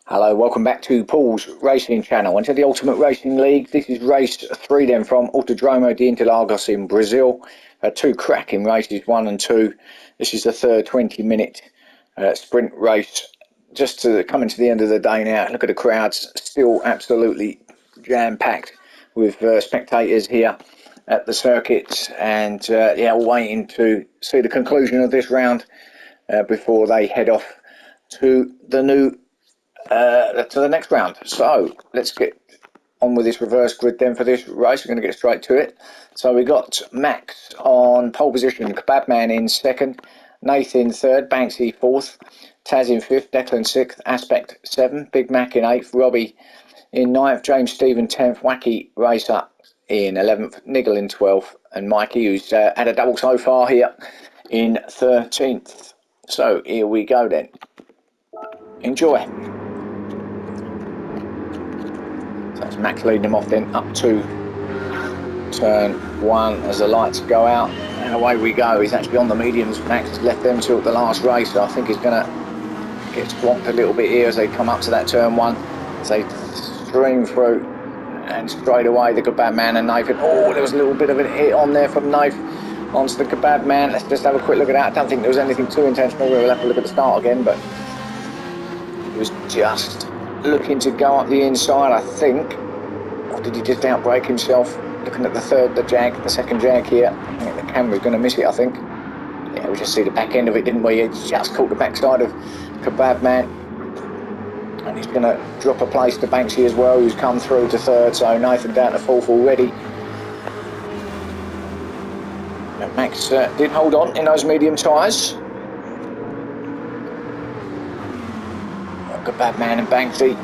Hello, welcome back to Paul's Racing Channel and to the Ultimate Racing League. This is race 3 then from Autodromo de Interlagos in Brazil. Two cracking races, 1 and 2. This is the third 20-minute sprint race. Just coming to the end of the day now. Look at the crowds, still absolutely jam-packed with spectators here at the circuits, and all waiting to see the conclusion of this round before they head off to the next round. So let's get on with this reverse grid then for this race. We're going to get straight to it. So we got Max on pole position, Kebabman in second, Nathan third, Banksy fourth, Taz in fifth, Declan sixth, Aspect 7, Big Mac in eighth, Robbie in ninth, James Stephen 10th, Wacky Racer in 11th, Niggle in 12th, and Mikey, who's had a double so far here, in 13th. So here we go then. Enjoy. So that's Max leading them off then up to turn 1 as the lights go out, and away we go. He's actually on the mediums. Max has left them till the last race, so I think he's going to get swamped a little bit here as they come up to that turn 1, as they stream through, and straight away the Kebab Man and Nathan. Oh, there was a little bit of a hit on there from Nathan onto the Kebab Man. Let's just have a quick look at that. I don't think there was anything too intentional. We'll have to look at the start again, but he was just looking to go up the inside, I think. Or did he just outbrake himself? Looking at the second Jag here. I think the camera's going to miss it, I think. Yeah, we just see the back end of it, didn't we? He just caught the backside of Kebab Man. And he's going to drop a place to Banksy as well, who's come through to third. So Nathan down to fourth already. But Max did hold on in those medium tyres. Kebab Man and Banksy.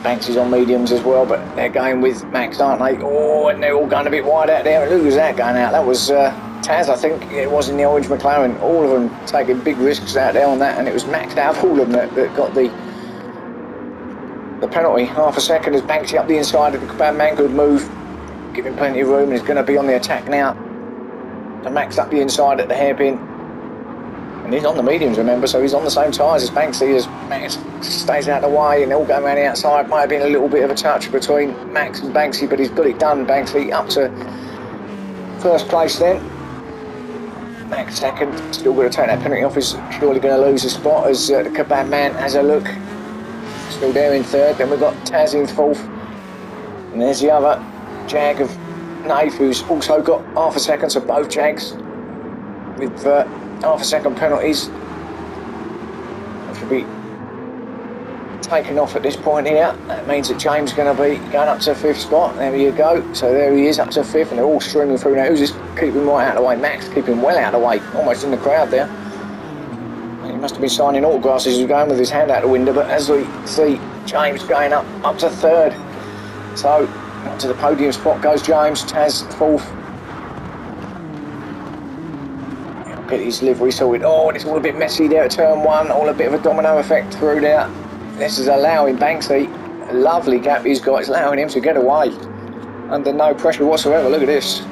Banksy's on mediums as well, but they're going with Max, aren't they? Oh, and they're all going a bit wide out there. Who was that going out? That was Taz, I think. It was in the orange McLaren. All of them taking big risks out there on that, and it was Max out of all of them that got the penalty. Half a second as Banksy up the inside of the Kebab Man could move, giving plenty of room, and he's going to be on the attack now. And Max up the inside at the hairpin. And he's on the mediums, remember, so he's on the same tyres as Banksy, as Max stays out of the way, and they'll go around the outside. Might have been a little bit of a touch between Max and Banksy, but he's got it done. Banksy up to first place then. Max second, still going to take that penalty off, is surely going to lose a spot as the Kebab Man has a look. Still there in third. Then we've got Taz in fourth, and there's the other Jag of Nave, who's also got half a second, so both Jags with half a second penalties. That should be taken off at this point here. That means that James is going to be going up to fifth spot. There you go. So there he is up to fifth, and they're all streaming through now. Who's just keeping right out of the way? Max keeping well out of the way, almost in the crowd there. He must have been signing autographs as he was going with his hand out the window, but as we see James going up to third. So up to the podium spot goes James. Taz fourth. Get his livery sorted. Oh, and it's all a bit messy there at turn 1. All a bit of a domino effect through there. This is allowing Banksy, a lovely gap he's got, it's allowing him to get away under no pressure whatsoever. Look at this.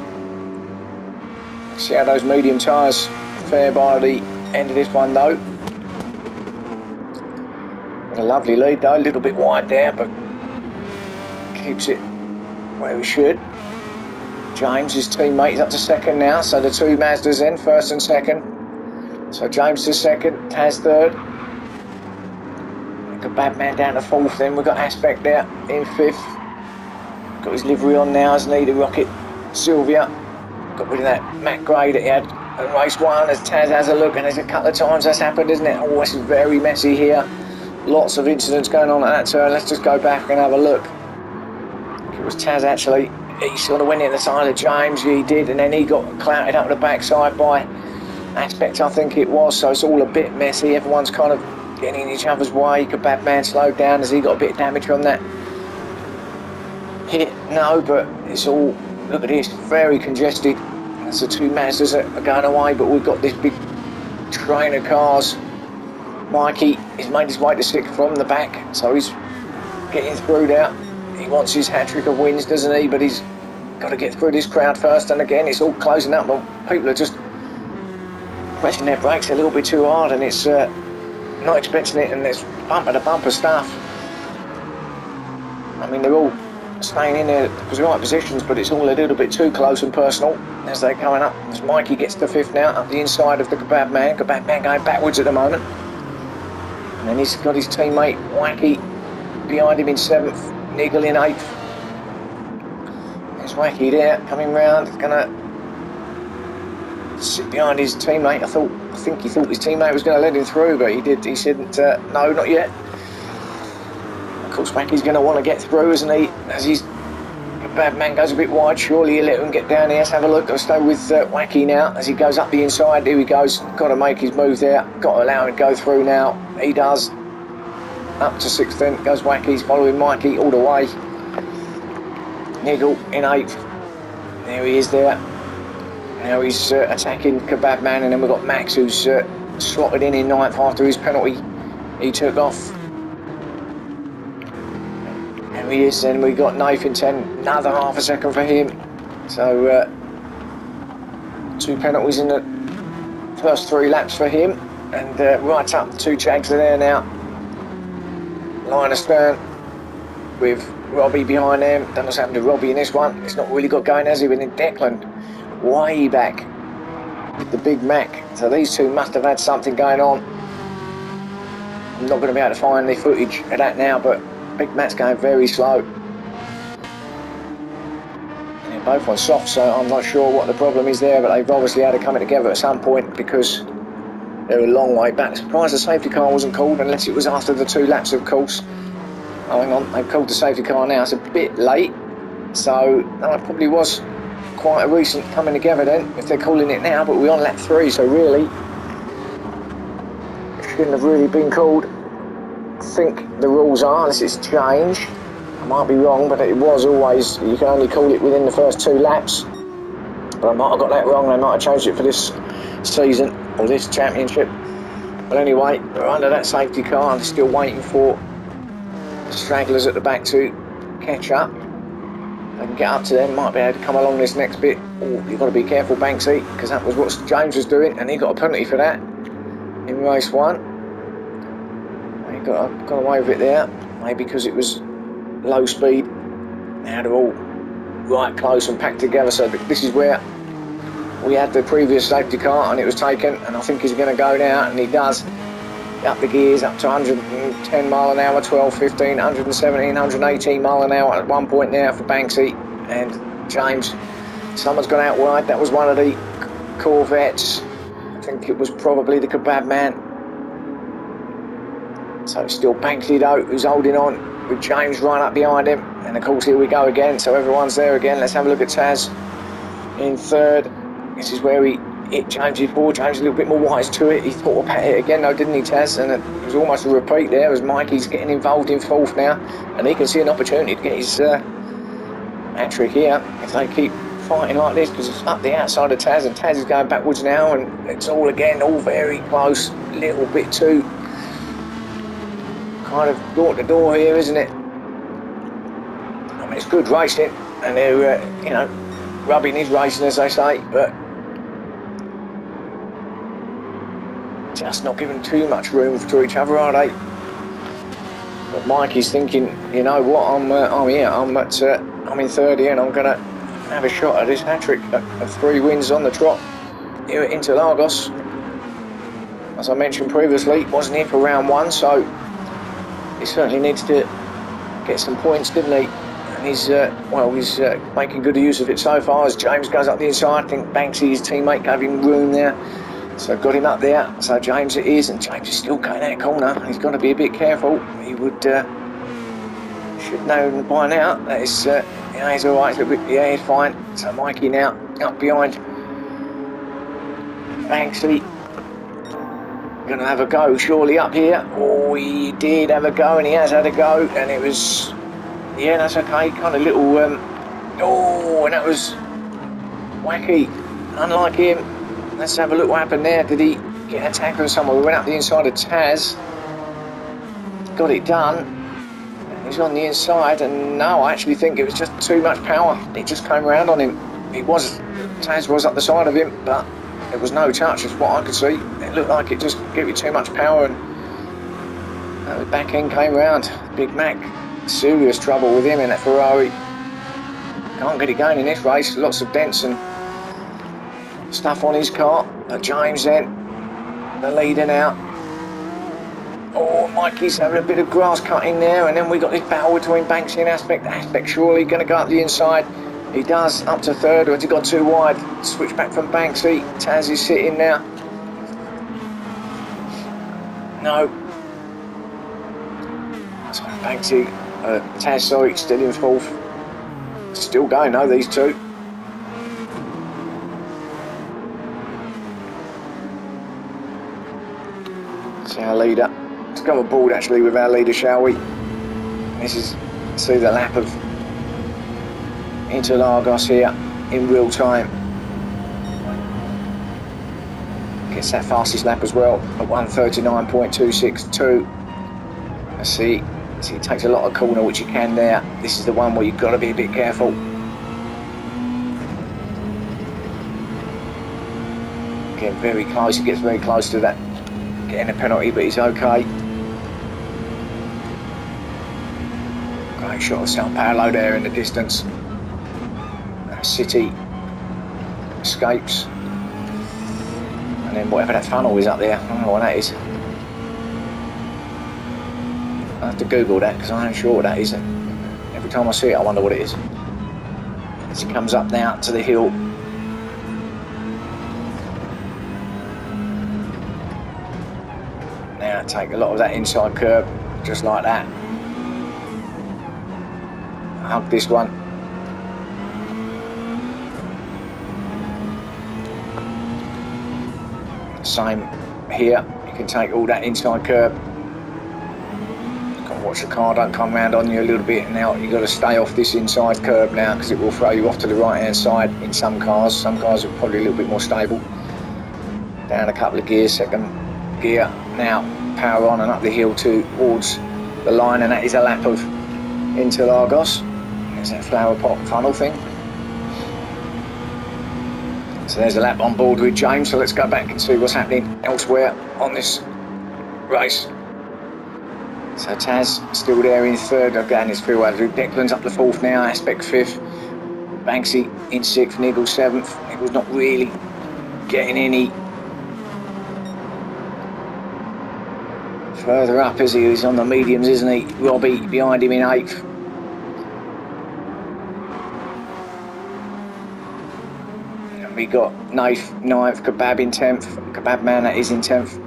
See how those medium tyres fare by the end of this one though. Got a lovely lead though, a little bit wide there, but keeps it where we should. James, his teammate, is up to second now, so the two Mazdas in, first and second. So James to second, Taz third. Kebab Man down to fourth, then we've got Aspect there in fifth. Got his livery on now, hasn't he, the Rocket Sylvia. Got rid of that matte grey that he had in race 1 as Taz has a look, and there's a couple of times that's happened, isn't it? Oh, this is very messy here. Lots of incidents going on at that turn. Let's just go back and have a look. It was Taz actually. He sort of went in the side of James, he did, and then he got clouted up the backside by Aspect, I think it was, so it's all a bit messy. Everyone's kind of getting in each other's way. Kebab Man slowed down as he got a bit of damage from that hit. No, but it's all, look at this, very congested. That's the two Mazdas are going away, but we've got this big train of cars. Mikey has made his way to sixth from the back, so he's getting through there. He wants his hat-trick of wins, doesn't he? But he's got to get through this crowd first. And again, it's all closing up. But people are just pressing their brakes a little bit too hard, and it's not expecting it. And there's bumper-to-bumper stuff. I mean, they're all staying in their right positions, but it's all a little bit too close and personal as they're going up. As Mikey gets to 5th now, up the inside of the Kebab Man. Kebab Man going backwards at the moment. And then he's got his teammate Wacky behind him in 7th, Niggle in 8th. There's Wacky there, coming round, he's gonna sit behind his teammate. I think he thought his teammate was going to let him through, but he said no, not yet. Of course, Wacky's going to want to get through, isn't he? As his Kebab Man goes a bit wide, surely he'll let him get down here. Let's have a look. I'll stay with Wacky now as he goes up the inside. Here he goes. Got to make his move there. Got to allow him to go through now. He does. Up to 6th then goes Wacky's following Mikey all the way. Niggle in 8th. There he is there. Now he's attacking Kebab Man, and then we've got Max who's slotted in 9th after his penalty he took off. There he is, and we've got Nath in 10, another half a second for him. So 2 penalties in the first 3 laps for him, and right up, 2 Jags are there now. Line astern with Robbie behind them. Don't know what's happened to Robbie in this one. It's not really got going, has he? But in Declan, way back with the Big Mac. So these two must have had something going on. I'm not going to be able to find the footage of that now, but Big Mac's going very slow. They're both on soft, so I'm not sure what the problem is there, but they've obviously had to come together at some point because they're a long way back. Surprised the safety car wasn't called, unless it was after the 2 laps, of course. Oh, hang on, they've called the safety car now. It's a bit late, so no, it probably was quite a recent coming together then, if they're calling it now, but we're on lap 3, so really it shouldn't have really been called. I think the rules are, unless it's changed, I might be wrong, but it was always, you can only call it within the first 2 laps, but I might have got that wrong. They might have changed it for this season, or this championship. But anyway, we're under that safety car, and they're still waiting for the stragglers at the back to catch up. They can get up to them, might be able to come along this next bit. Oh, you've got to be careful, Banksy, because that was what James was doing, and he got a penalty for that in race 1. He got away with it there, maybe because it was low speed. Now they're all right close and packed together, so this is where we had the previous safety car and it was taken, and I think he's going to go now, and he does. Up the gears, up to 110 mile an hour, 12, 15, 117, 118 mile an hour at one point now for Banksy and James. Someone's gone out wide. That was one of the Corvettes. I think it was probably the Kebab Man. So it's still Banksy though, who's holding on with James right up behind him. And of course, here we go again. So everyone's there again. Let's have a look at Taz in 3rd. This is where we hit James before. James a little bit more wise to it. He thought about it again though, didn't he, Taz? And it was almost a repeat there as Mikey's getting involved in 4th now, and he can see an opportunity to get his hat-trick here if they keep fighting like this, because it's up the outside of Taz, and Taz is going backwards now, and it's all very close, a little bit too kind of door to door here, isn't it? I mean, it's good racing, and they're you know, rubbing his racing, as they say, but just not giving too much room to each other, are they? But Mikey's thinking, you know what, I'm here, I'm in 30, and I'm gonna have a shot at this hat-trick of 3 wins on the trot here at Interlagos. As I mentioned previously, wasn't here for round 1, so he certainly needs to get some points, didn't he? And he's making good use of it so far as James goes up the inside. I think Banksy, his teammate, gave him room there. So got him up there, so James it is, and James is still going that corner. He's got to be a bit careful. He would should know by now that it's yeah, he's all right. Yeah, he's fine. So Mikey now up behind Banksy, going to have a go surely up here. Oh, he did have a go, and he has had a go, and it was, yeah, that's okay. Kind of little oh, and that was Wacky, unlike him. Let's have a look what happened there. Did he get attacked from somewhere? We went up the inside of Taz. Got it done. He's on the inside, and no, I actually think it was just too much power. It just came around on him. Taz was up the side of him, but there was no touch, as what I could see. It looked like it just gave it too much power, and the back end came round. Big Mac serious trouble with him in that Ferrari. Can't get it going in this race. Lots of dents and stuff on his car. But James then, the leader now. Oh, Mikey's having a bit of grass cutting there, and then we got this battle between Banksy and Aspect. Aspect surely going to go up the inside. He does, up to third, or has he got too wide? Switch back from Banksy. Taz is sitting now. No. So Banksy, Taz, sorry, still in fourth. Still going though, these two. It's our leader. Let's go aboard actually with our leader, shall we? This is, see the lap of Interlagos here in real time. Gets that fastest lap as well at 1:39.262. Let's see. See, he takes a lot of corner, which he can there. This is the one where you've got to be a bit careful. Getting very close. He gets very close to that, getting a penalty, but he's okay. Great shot of Sao Paulo there in the distance. City escapes, and then whatever that funnel is up there, I don't know what that is. I have to Google that because I ain't sure what that is. Every time I see it I wonder what it is. As he comes up now to the hill. Now take a lot of that inside curb, just like that. Hug this one. Same here, you can take all that inside curb. Got to watch the car don't come round on you a little bit. Now you've got to stay off this inside curb now because it will throw you off to the right hand side in some cars. Some cars are probably a little bit more stable. Down a couple of gears, second gear. Now power on and up the hill towards the line, and that is a lap of Interlagos. There's that flower pot funnel thing. So there's a lap on board with James, so let's go back and see what's happening elsewhere on this race. So Taz still there in third, again it's Phil Adler. Declan's up to fourth now, Aspect fifth. Banksy in sixth, Nigel seventh. Nigel's not really getting any further up as he is on the mediums, isn't he? Robbie behind him in eighth. We got Nath ninth, Kebab in 10th, Kebab Man that is in 10th,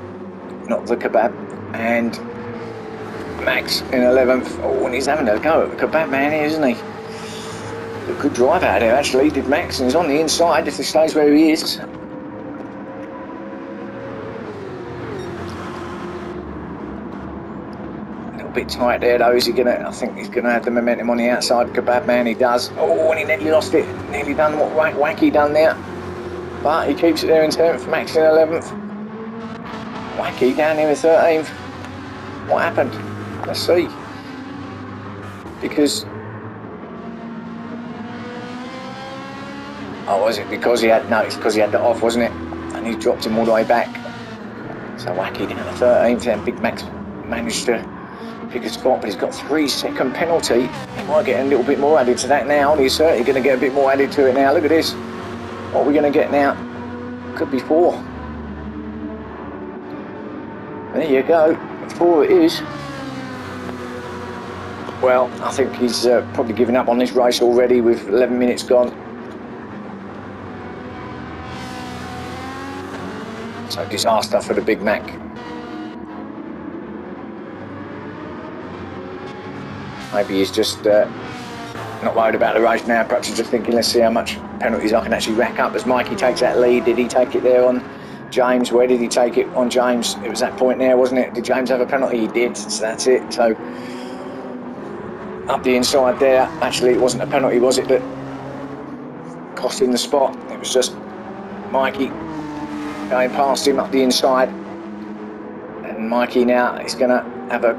not the Kebab, and Max in 11th. Oh, and he's having a go at the Kebab Man here, isn't he? A good drive out there actually, did Max, and he's on the inside if he stays where he is. A little bit tight there though, is he gonna, I think he's gonna have the momentum on the outside, Kebab Man, he does. Oh, and he nearly lost it, nearly done what Wacky done there. But he keeps it there in 10th, Max in 11th. Wacky down here in 13th. What happened? Let's see. Because... oh, was it because he had... no, it's because he had that off, wasn't it? And he dropped him all the way back. So Wacky down to 13th, and Big Max managed to pick a spot, but he's got 3-second penalty. He might get a little bit more added to that now. He's certainly going to get a bit more added to it now. Look at this. What are we going to get now? Could be 4. There you go. 4 it is. Well, I think he's probably given up on this race already with 11 minutes gone. So disaster for the Big Mac. Maybe he's just not worried about the race now. Perhaps he's just thinking, let's see how much penalties I can actually rack up as Mikey takes that lead. Did he take it there on James? Where did he take it on James? It was that point there, wasn't it? Did James have a penalty? He did, so that's it. So up the inside there. Actually, it wasn't a penalty, was it, that cost him the spot? It was just Mikey going past him up the inside. And Mikey now is going to have a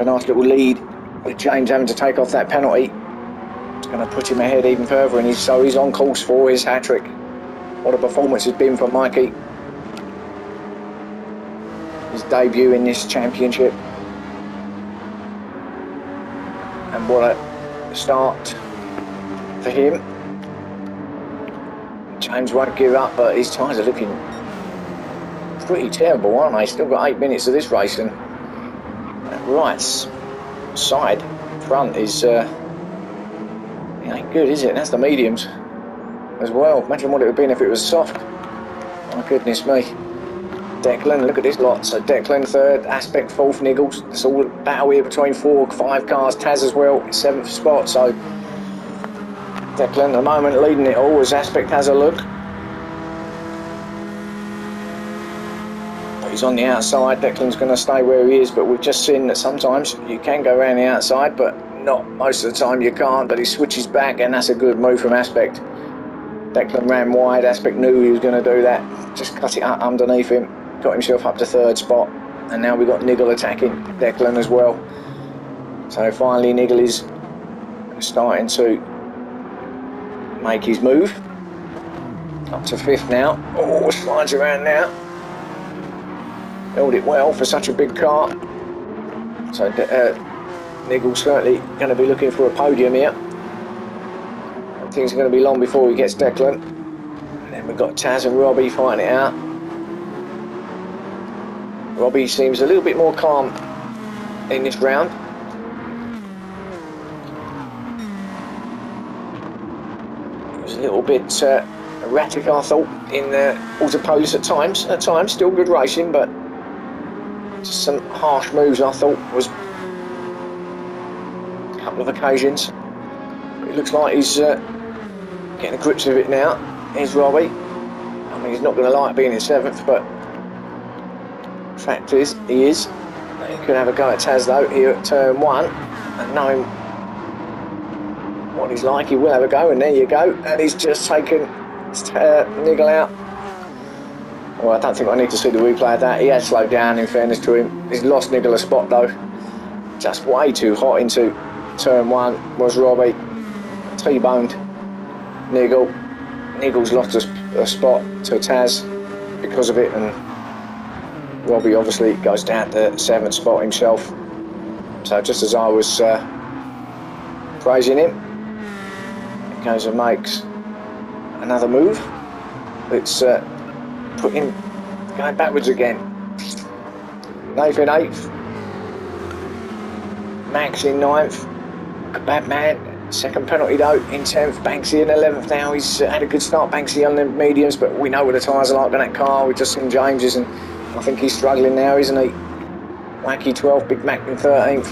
nice little lead with James having to take off that penalty. It's going to put him ahead even further, and he's on course for his hat-trick. What a performance it's been from Mikey. His debut in this championship. And what a start for him. James won't give up, but his tyres are looking pretty terrible, aren't they? Still got 8 minutes of this race, and that right side front is it ain't good, is it? That's the mediums as well. Imagine what it would have been if it was soft. My goodness me. Declan, look at this lot. So Declan third, Aspect fourth, Niggles. It's all a battle here between 4 or 5 cars. Taz as well, 7th spot. So Declan at the moment leading it all as Aspect has a look. But he's on the outside. Declan's going to stay where he is, but we've just seen that sometimes you can go around the outside, but not most of the time you can't. But he switches back, and that's a good move from Aspect. Declan ran wide. Aspect knew he was going to do that. Just cut it up underneath him. Got himself up to 3rd spot. And now we've got Niggle attacking Declan as well. So finally Niggle is starting to make his move. Up to 5th now. Oh, slides around now. Held it well for such a big car. So Niggle's certainly going to be looking for a podium here. Things are going to be long before he gets Declan. And then we've got Taz and Robbie fighting it out. Robbie seems a little bit more calm in this round. He was a little bit erratic, I thought, in the Autopolis at times. At times, still good racing, but just some harsh moves, I thought, was a couple of occasions. But it looks like he's getting the grips of it now. Here's Robbie. I mean, he's not going to like being in 7th, but the fact is, he is. He could have a go at Taz though here at turn 1, and knowing what he's like, he will have a go. And there you go. And he's just taken Niggle out. Well, I don't think I need to see the replay of that. He has slowed down, in fairness to him. He's lost Niggle a spot though. Just way too hot into turn 1 was Robbie. T-boned Niggle. Niggle's lost a spot to Taz because of it, and Robbie obviously goes down to 7th spot himself. So just as I was praising him, he goes and makes another move. It's put him going backwards again. Nathan 8th, Max in 9th, Bad Man 2nd penalty though in 10th, Banksy in 11th now. He's had a good start, Banksy on the mediums, but we know what the tyres are like on that car. We've just seen James's, and I think he's struggling now, isn't he? Wacky 12th, Big Mac in 13th.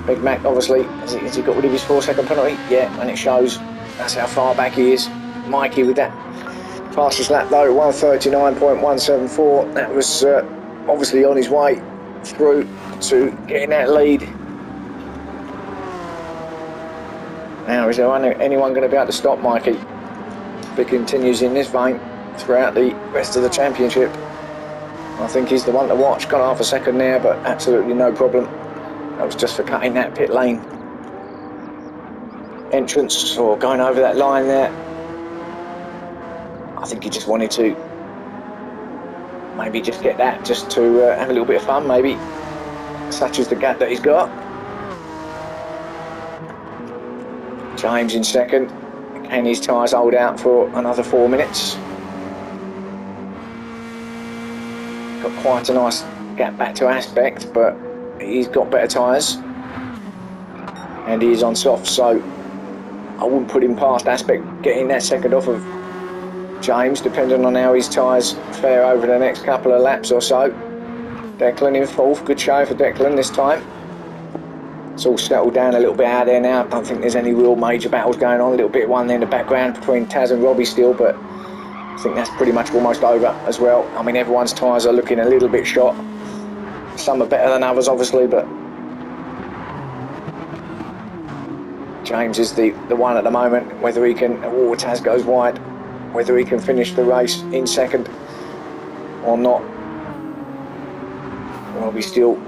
Big Mac obviously, has he got rid of his 4-second penalty? Yeah, and it shows. That's how far back he is. Mikey with that fastest lap though, 1:39.174. That was obviously on his way through to getting that lead. Now, is there anyone going to be able to stop Mikey if he continues in this vein throughout the rest of the championship? I think he's the one to watch. Got half a second there, but absolutely no problem. That was just for cutting that pit lane entrance, or going over that line there. I think he just wanted to maybe just get that, just to have a little bit of fun, maybe. Such is the gap that he's got. James in 2nd. Can his tyres hold out for another 4 minutes? Got quite a nice gap back to Aspect, but he's got better tyres. And he is on soft, so I wouldn't put him past Aspect getting that 2nd off of James, depending on how his tyres fare over the next couple of laps or so. Declan in 4th. Good show for Declan this time. It's all settled down a little bit out there now. I don't think there's any real major battles going on. A little bit of one in the background between Taz and Robbie still, but I think that's pretty much almost over as well. I mean, everyone's tyres are looking a little bit shot. Some are better than others, obviously, but James is the one at the moment. Whether he can, Taz goes wide, whether he can finish the race in 2nd or not. Robbie's still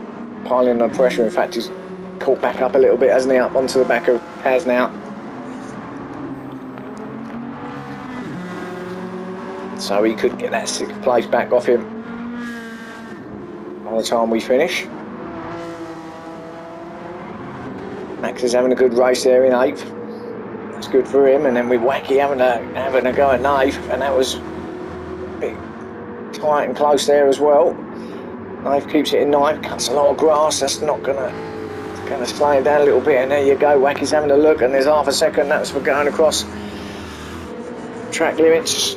piling on pressure. In fact, he's caught back up a little bit, hasn't he, up onto the back of Taz now. So he could get that 6th place back off him by the time we finish. Max is having a good race there in 8th. That's good for him. And then with Wacky having a go at 9th, and that was a bit tight and close there as well. 9th keeps it in 9th, cuts a lot of grass. That's not gonna slow him down a little bit. And there you go, Wacky's having a look, and there's half a second. That's for going across track limits.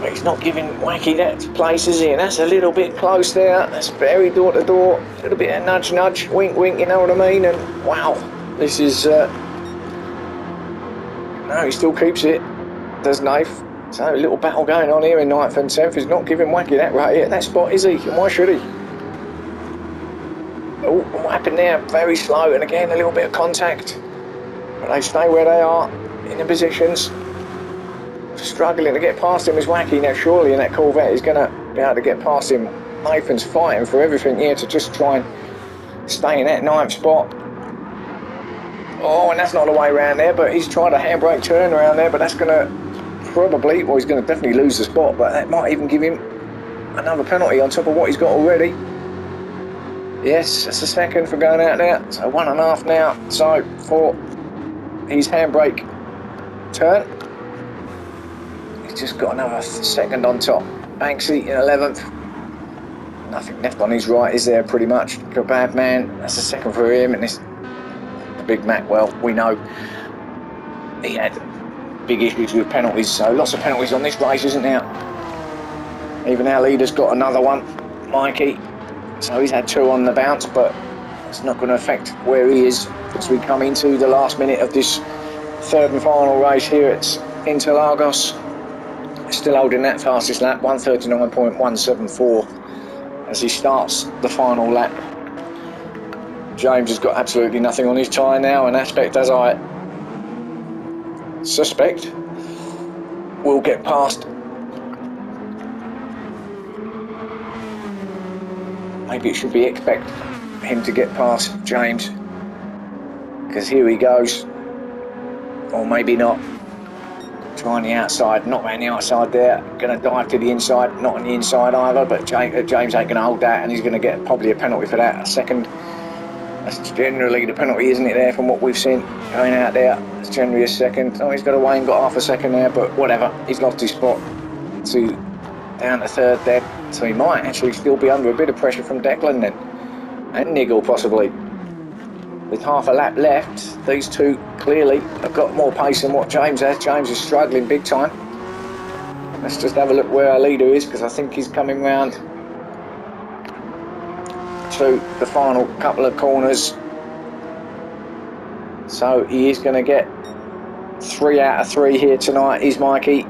But he's not giving Wacky that place, is he? And that's a little bit close there. That's very door to door. A little bit of nudge, nudge, wink, wink, you know what I mean? And wow, this is... no, he still keeps it. Does Nath. So a little battle going on here in 9th and 10th. He's not giving Wacky that right here, that spot, is he? And why should he? Oh, what happened there? Very slow, and again, a little bit of contact. But they stay where they are in the positions. Struggling to get past him is Wacky. Now surely in that Corvette he's going to be able to get past him. Nathan's fighting for everything here to just try and stay in that 9th spot. Oh, and that's not the way around there, but he's tried a handbrake turn around there, but that's going to probably, well, he's going to definitely lose the spot, but that might even give him another penalty on top of what he's got already. Yes, that's a second for going out there, so 1.5 now. So for his handbrake turn, he's just got another second on top. Banksy in 11th. Nothing left on his right, is there, pretty much? Kebab Man, that's a second for him. And this Big Mac, well, we know he had big issues with penalties, so lots of penalties on this race, isn't there? Even our leader's got another one, Mikey. So he's had 2 on the bounce, but it's not going to affect where he is as we come into the last minute of this 3rd and final race here at Interlagos. Still holding that fastest lap, 1:39.174, as he starts the final lap. James has got absolutely nothing on his tyre now, and Aspect, as I suspect, will get past. Maybe it should be expect him to get past James, because here he goes, or maybe not. Trying the outside, not around the outside there, going to dive to the inside, not on the inside either, but James ain't going to hold that, and he's going to get probably a penalty for that, a second. That's generally the penalty, isn't it, there, from what we've seen going out there. It's generally a second. Oh, he's got away and got half a second there, but whatever, he's lost his spot to down to 3rd there, so he might actually still be under a bit of pressure from Declan then, and Nigel possibly. With half a lap left, these two clearly have got more pace than what James has. James is struggling big time. Let's just have a look where our leader is, because I think he's coming round to the final couple of corners. So he is going to get 3 out of 3 here tonight, is Mikey.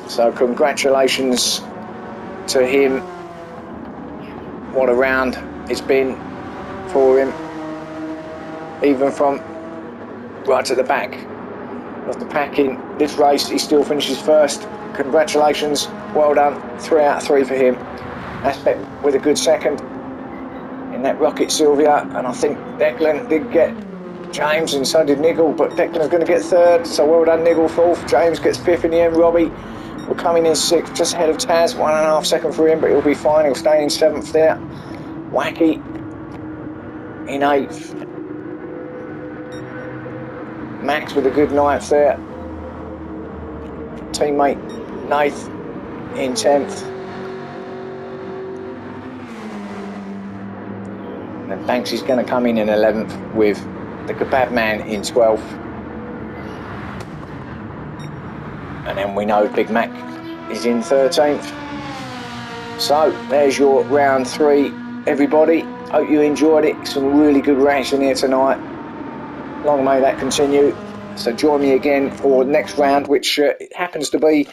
So congratulations to him. What a round it's been for him. Even from right at the back of the pack in this race, he still finishes 1st. Congratulations, well done. 3 out of 3 for him. Aspect with a good second in that Rocket Sylvia, and I think Declan did get James, and so did Nigel, but Declan's going to get 3rd, so well done Nigel, 4th. James gets 5th in the end. Robbie will come in 6th, just ahead of Taz, 1.5 seconds for him, but he'll be fine. He'll stay in 7th there. Wacky in 8th. Max with a good 9th there. Teammate Nath in 10th. And then Banks is going to come in 11th with the Kebab Man in 12th. And then we know Big Mac is in 13th. So there's your round 3, everybody. Hope you enjoyed it. Some really good racing here tonight. Long may that continue. So join me again for the next round, which happens to be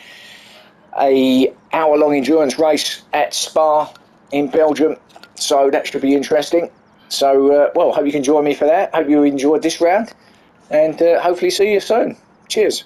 a hour-long endurance race at Spa in Belgium. So that should be interesting. So, well, hope you can join me for that. Hope you enjoyed this round, and hopefully see you soon. Cheers.